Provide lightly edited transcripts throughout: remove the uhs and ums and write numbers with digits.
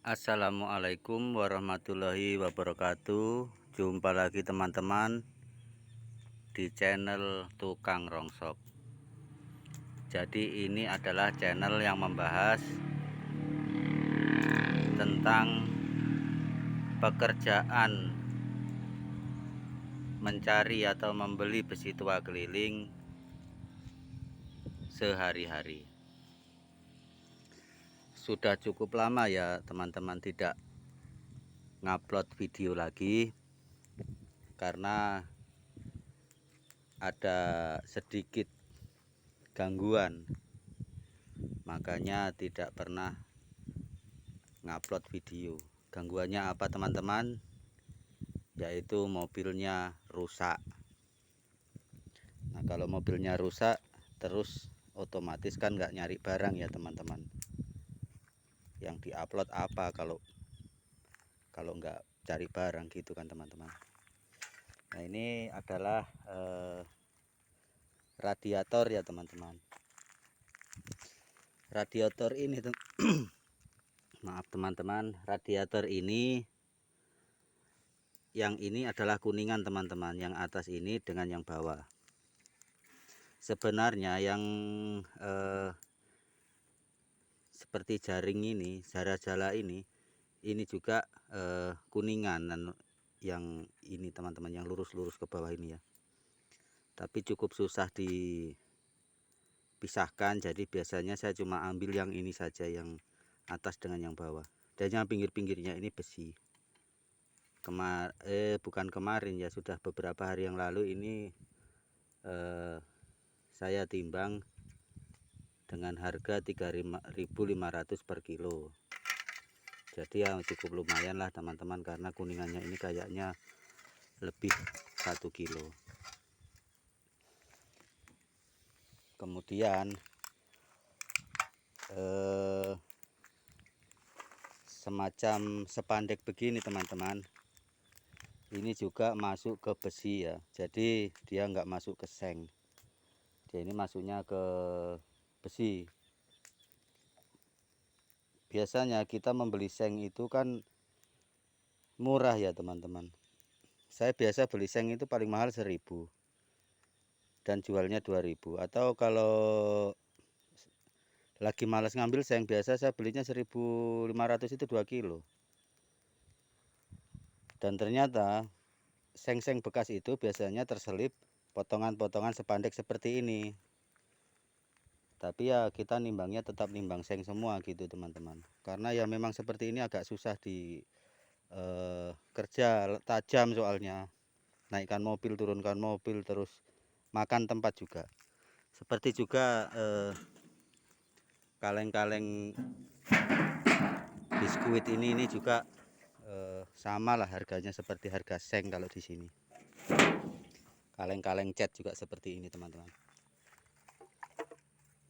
Assalamualaikum warahmatullahi wabarakatuh. Jumpa lagi teman-teman di channel Tukang Rongsok. Jadi ini adalah channel yang membahas tentang pekerjaan mencari atau membeli besi tua keliling sehari-hari. Sudah cukup lama ya teman-teman tidak ngupload video lagi karena ada sedikit gangguan, makanya tidak pernah ngupload video. Gangguannya apa teman-teman? Yaitu mobilnya rusak. Nah kalau mobilnya rusak terus otomatis kan nggak nyari barang ya teman-teman. Yang diupload apa kalau nggak cari barang gitu kan teman-teman. Nah ini adalah radiator ya teman-teman. Radiator ini maaf teman-teman, radiator ini yang ini adalah kuningan teman-teman, yang atas ini dengan yang bawah. Sebenarnya yang seperti jaring ini, jala-jala ini juga kuningan, dan yang ini teman-teman yang lurus-lurus ke bawah ini ya. Tapi cukup susah dipisahkan, jadi biasanya saya cuma ambil yang ini saja, yang atas dengan yang bawah. Dan yang pinggir-pinggirnya ini besi. Bukan kemarin ya, sudah beberapa hari yang lalu ini saya timbang dengan harga 3.500 per kilo. Jadi ya cukup lumayan lah teman-teman, karena kuningannya ini kayaknya lebih 1 kilo. Kemudian semacam spandek begini teman-teman, ini juga masuk ke besi ya, jadi dia nggak masuk ke seng, dia ini masuknya ke besi. Biasanya kita membeli seng itu kan murah ya teman-teman. Saya biasa beli seng itu paling mahal 1.000 dan jualnya 2.000. Atau kalau lagi malas ngambil seng, biasa saya belinya 1.500, itu 2 kilo. Dan ternyata seng-seng bekas itu biasanya terselip potongan-potongan spandek seperti ini. Tapi ya kita nimbangnya tetap nimbang seng semua gitu teman-teman, karena ya memang seperti ini agak susah di kerja, tajam soalnya, naikkan mobil turunkan mobil, terus makan tempat juga. Seperti juga kaleng-kaleng biskuit ini juga sama lah harganya seperti harga seng kalau di sini. Kaleng-kaleng cat juga seperti ini teman-teman.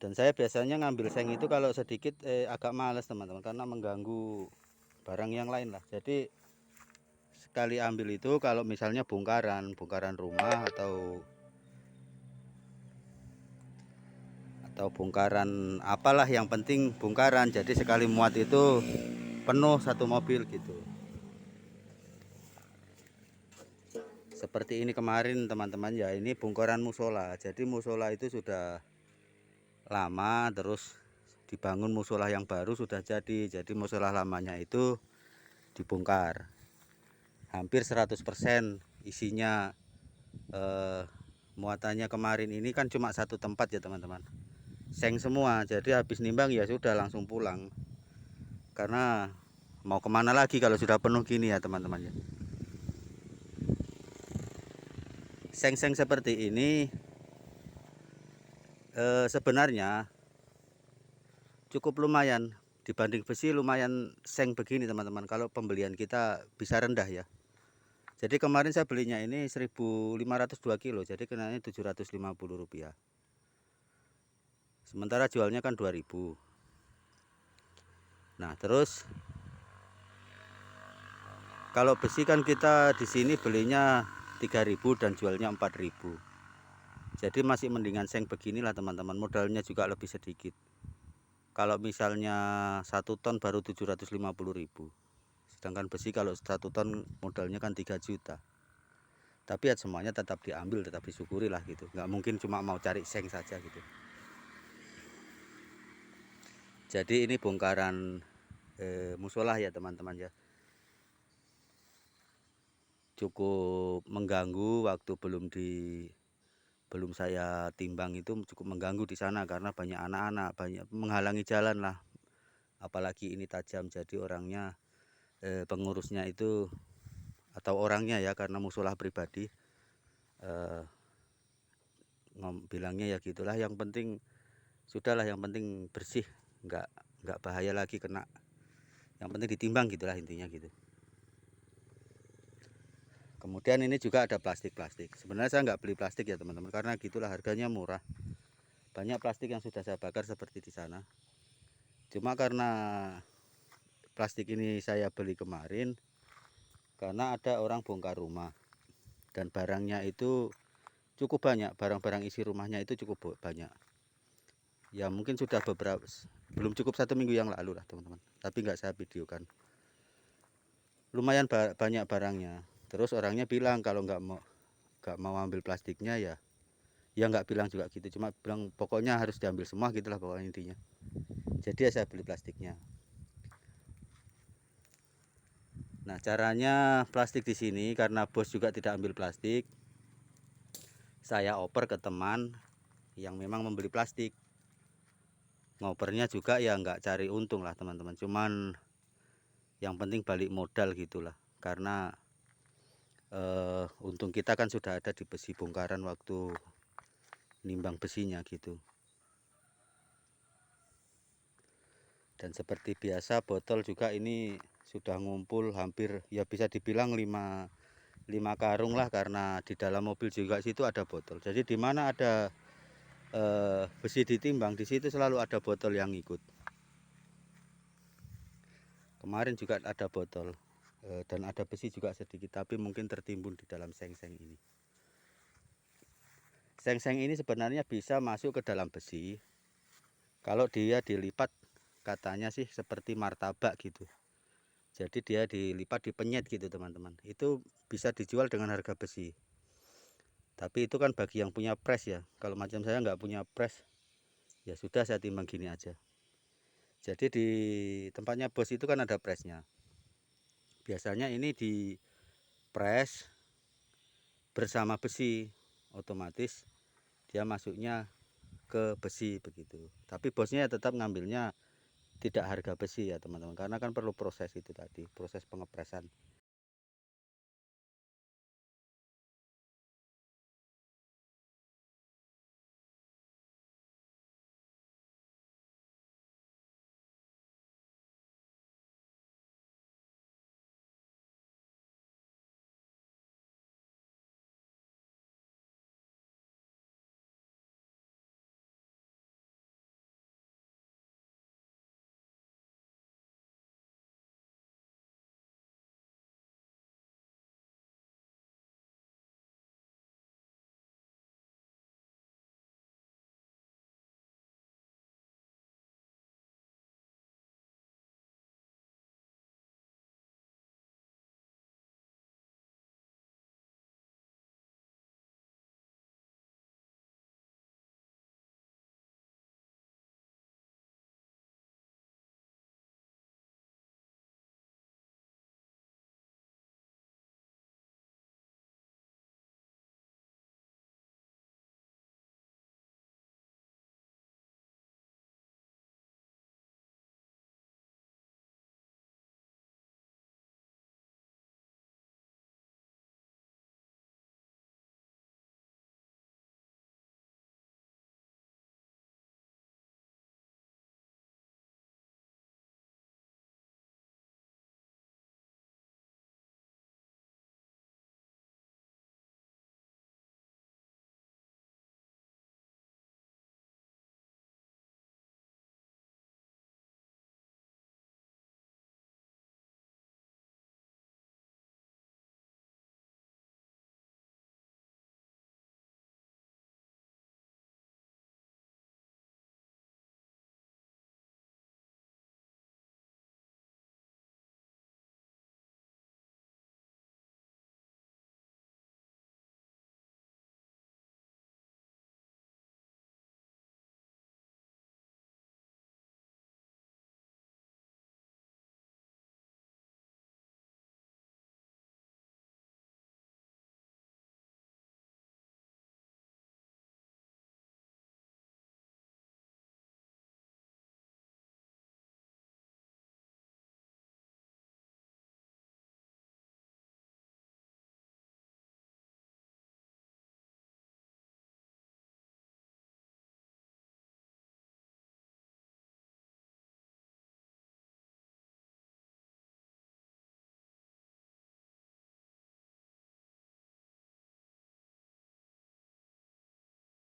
Dan saya biasanya ngambil seng itu kalau sedikit agak males teman-teman, karena mengganggu barang yang lain lah. Jadi sekali ambil itu kalau misalnya bongkaran rumah atau bongkaran apalah, yang penting bongkaran. Jadi sekali muat itu penuh satu mobil gitu. Seperti ini kemarin teman-teman ya, ini bongkaran musola. Jadi musola itu sudah lama, terus dibangun musola yang baru sudah jadi musola lamanya itu dibongkar. Hampir 100% isinya, muatannya kemarin ini kan cuma satu tempat ya teman-teman, seng semua. Jadi habis nimbang ya sudah langsung pulang, karena mau kemana lagi kalau sudah penuh gini ya teman-teman ya. Seng-seng seperti ini sebenarnya cukup lumayan dibanding besi, lumayan seng begini teman-teman, kalau pembelian kita bisa rendah ya. Jadi kemarin saya belinya ini 1.502 kilo, jadi kenanya Rp750. Sementara jualnya kan 2.000. Nah, terus kalau besi kan kita di sini belinya 3.000 dan jualnya 4.000. Jadi masih mendingan seng beginilah teman-teman, modalnya juga lebih sedikit. Kalau misalnya 1 ton baru 750.000, sedangkan besi kalau 1 ton modalnya kan 3 juta. Tapi ya semuanya tetap diambil, tetap disyukuri lah gitu, nggak mungkin cuma mau cari seng saja gitu. Jadi ini bongkaran musola ya teman-teman ya, cukup mengganggu waktu belum saya timbang, itu cukup mengganggu di sana karena banyak anak-anak, banyak menghalangi jalan lah, apalagi ini tajam. Jadi orangnya pengurusnya itu atau orangnya ya, karena musola pribadi, bilangnya ya gitulah, yang penting sudahlah, yang penting bersih, nggak bahaya lagi kena, yang penting ditimbang gitulah intinya gitu. Kemudian ini juga ada plastik. Sebenarnya saya nggak beli plastik ya teman-teman, karena gitulah harganya murah. Banyak plastik yang sudah saya bakar seperti di sana. Cuma karena plastik ini saya beli kemarin karena ada orang bongkar rumah dan barangnya itu cukup banyak, barang-barang isi rumahnya itu cukup banyak. Ya mungkin sudah belum cukup 1 minggu yang lalu lah teman-teman, tapi nggak saya videokan. Lumayan banyak barangnya. Terus orangnya bilang kalau nggak mau ambil plastiknya ya nggak bilang juga gitu, cuma bilang pokoknya harus diambil semua gitulah pokoknya intinya. Jadi ya saya beli plastiknya. Nah caranya plastik di sini, karena bos juga tidak ambil plastik, saya oper ke teman yang memang membeli plastik. Ngopernya juga ya nggak cari untung lah teman-teman, cuman yang penting balik modal gitulah, karena untung kita kan sudah ada di besi bongkaran waktu nimbang besinya gitu. Dan seperti biasa botol juga ini sudah ngumpul hampir ya bisa dibilang 5 karung lah, karena di dalam mobil juga situ ada botol. Jadi di mana ada besi ditimbang, di situ selalu ada botol yang ikut. Kemarin juga ada botol dan ada besi juga sedikit, tapi mungkin tertimbun di dalam seng-seng ini. Seng-seng ini sebenarnya bisa masuk ke dalam besi kalau dia dilipat, katanya sih seperti martabak gitu. Jadi dia dilipat, dipenyet gitu teman-teman. Itu bisa dijual dengan harga besi. Tapi itu kan bagi yang punya press ya. Kalau macam saya nggak punya press, ya sudah saya timbang gini aja. Jadi di tempatnya bos itu kan ada pressnya. Biasanya ini di press bersama besi, otomatis dia masuknya ke besi begitu. Tapi bosnya tetap ngambilnya tidak harga besi ya teman-teman, karena kan perlu proses itu tadi, proses pengepresan.